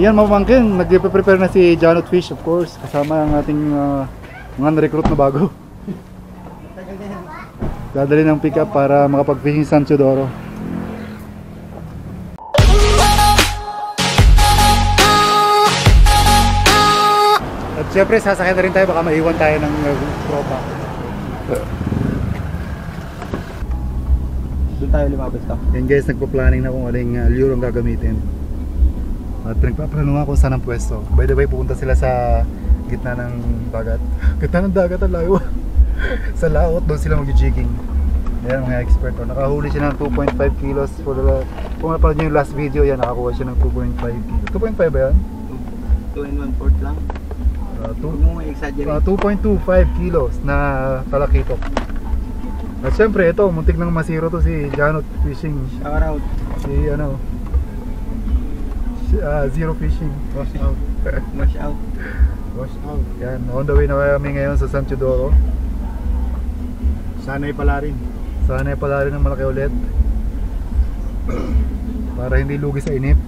Yan mga pamangkin, nagpe-prepare na si Janot Fish, of course, kasama ang ating mga na-recruit na bago. Dadali ng pick-up para makapag-fishing San Teodoro. At syempre, sasakay na rin tayo, baka maiwan tayo ng tropa. Doon tayo limabas to. Yan guys, nagpa-planning na kung aling lure ang gagamitin. At nagpaplano nga kung saan ang pwesto. By the way, pupunta sila sa gitna ng dagat. Gitna ng dagat ang layo. Sa laot, doon sila mag-jigging. Ayan mga expert. Nakahuli siya ng 2.5 kilos for the... Kung napanood nyo yung last video, yan, nakakuha siya ng 2.5 kilos. 2.5 ba yan? 2 and 1/4 lang. 2.25 kilos na talakitok. At syempre ito, muntik nang masiro to si Janot Fishing. Shout out. Si ano, Zero Fishing. Wash out. Wash out. Wash out. Yan, on the way na kami ngayon sa San Teodoro. Sana'y pala rin. Sana'y pala rin ng malaki ulit. Para hindi lugi sa init.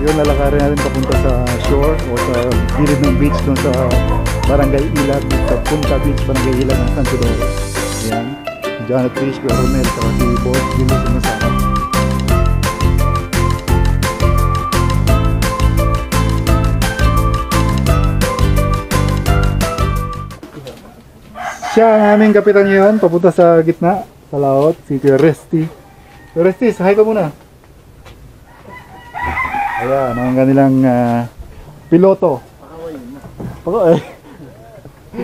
Yun, lalakarin natin papunta sa shore o sa gilid ng beach doon sa Barangay Ilag, sa Punta Beach, Barangay Ilag ng San Teodoro. Ayan, si Janot Fish, si Romel, saka si Boss Julius ang nasama. Siya ang aming kapitan ngayon, papunta sa gitna, sa laot, si Resty. Resty, sahay ka muna. Ayan, ang kanilang piloto. Pakaway.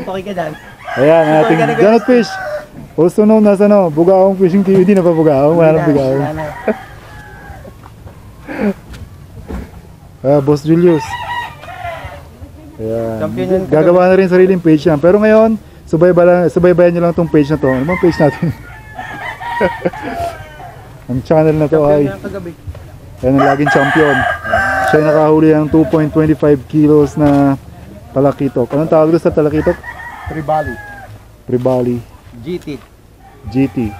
Paki ka dyan. Ayan, ang ating Janot Fish. Also known as ano, Bugaong Fishing TV. Hindi na pa Bugaong, wala nang Bugaong. Boss Julius. Ayan. Gagawa na rin sariling page yan. Pero ngayon, subaybayan nyo lang itong page na to. Ano bang page natin? Ang channel na to ay... Yan ang laging champion. Siya ay nakahuli ng 2.25 kilos na talakitok. Anong tawag doon sa talakitok? Tribali. Tribali. GT. GT.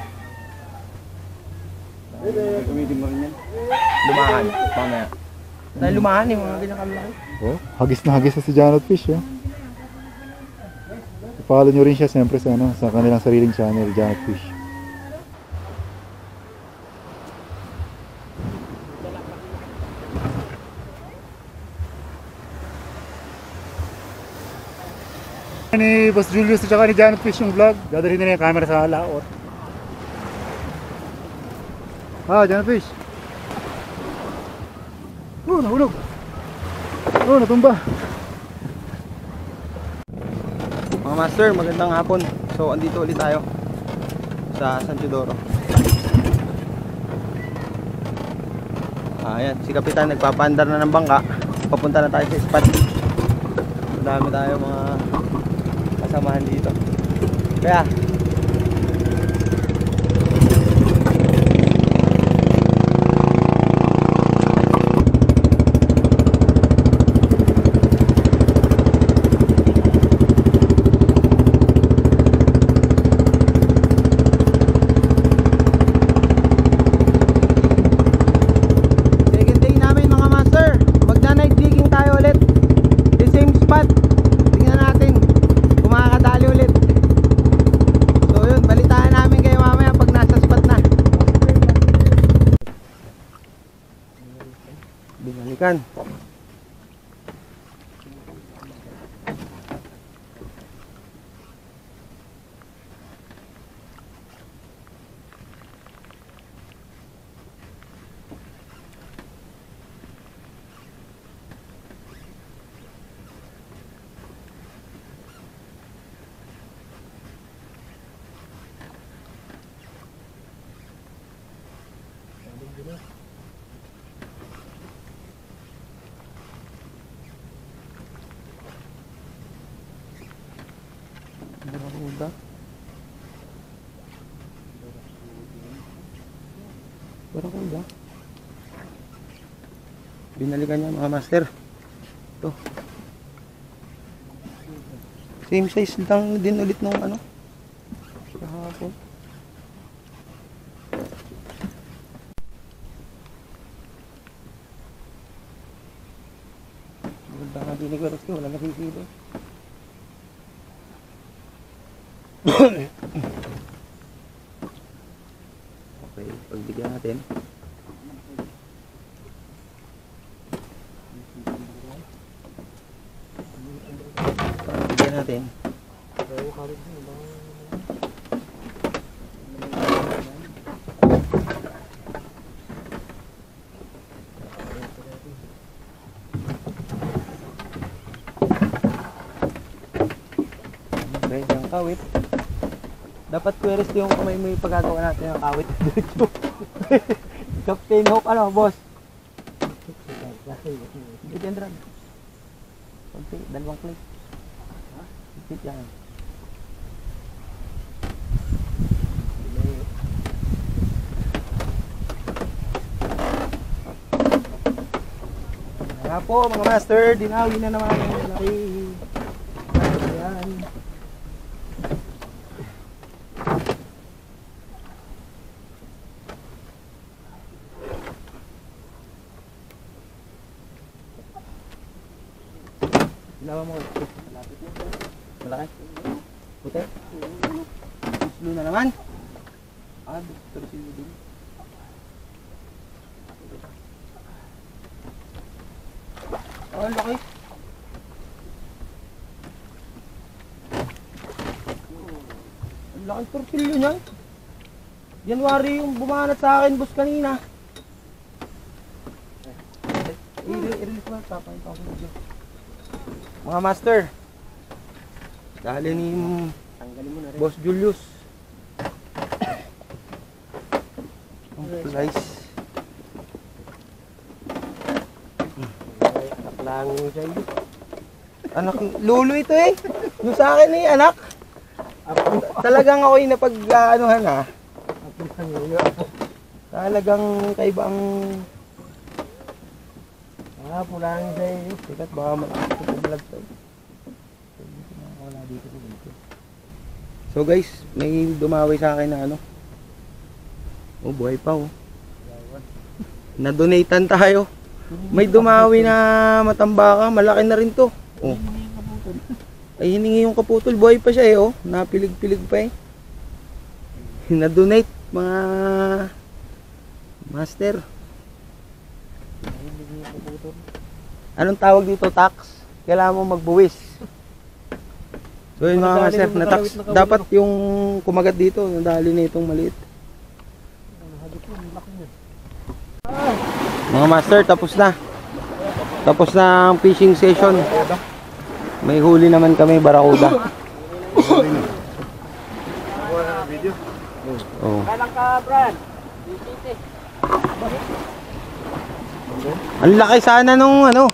Gamitin mo rin yan. Lumahan. Pamaya. Dahil lumahan eh, mga ganyan kalaki. Oh, hagis na si Janot Fish. Eh. I-follow nyo rin siya siyempre sa, sa kanilang sariling channel, Janot Fish. Ni Boss Julius at saka ni Janot Fish yung vlog. Dadalhin nila yung camera sa laot. Janot Fish. Nahulog. Natumba. Mga master, magandang hapon. So, andito ulit tayo sa San Teodoro. Ayan, si Kapitan nagpapaandar na ng bangka. Papunta na tayo sa spot. Madami tayo mga kasamahan dito. Kaya second day namin mga master. Magna-night digging tayo ulit. The same spot. Tingnan natin kung makakadali ulit. So yun, balitaan namin kayo mamaya pag nasa spot na. Binalikan. Barakuda. Binalikan niya mga master. Ito. Same size lang din ulit nung ano. Kahapon. Maganda nga din ni Guerrero, wala nakikita. Okay, pagbigyan natin. Pagbigyan natin. Okay, ang kawit. Dapat pweres yung kamay mo yung pagkagawa natin ng kawit. Captain Hook, ano, boss? Bit yan, drag. Konti, dalawang click. Bit yan. Kaya po, mga master, dinawi na naman yung malaki. Ayan. Ilawa mo. Malaki. Puti. Islo na naman. Gusto sila din. Ang laki. Ang laki tortilyo niyan. January yung bumanat sa akin, boss, kanina. I-release mo, tapain pa ako dito. Mga master, dali ni Boss Julius. Ang flies. Anak lang siya. Anak, lulo ito eh. Yung sa akin eh, anak. Talagang ako yung napag-anuhan ha. Talagang kaibang... pulang siya eh. Sikat baka malaki ito vlog tayo. So guys, may dumawi sa akin na ano. Oh, buhay pa oh. Na-donatean tayo. May dumawi na matambaka, malaki na rin to. Oh. Ay hiningi yung kaputol, buhay pa siya eh oh. Napilig-pilig pa eh. Na-donate mga master. Anong tawag dito, tax? Kailangan mo magbuwis. So yun mga master, na tax. Dapat yung kumagat dito, nadali na itong maliit. Mga master, tapos na. Tapos na ang fishing session. May huli naman kami, barakuda. Oh. Kalang ka, Brad. Ang laki sana nung ano.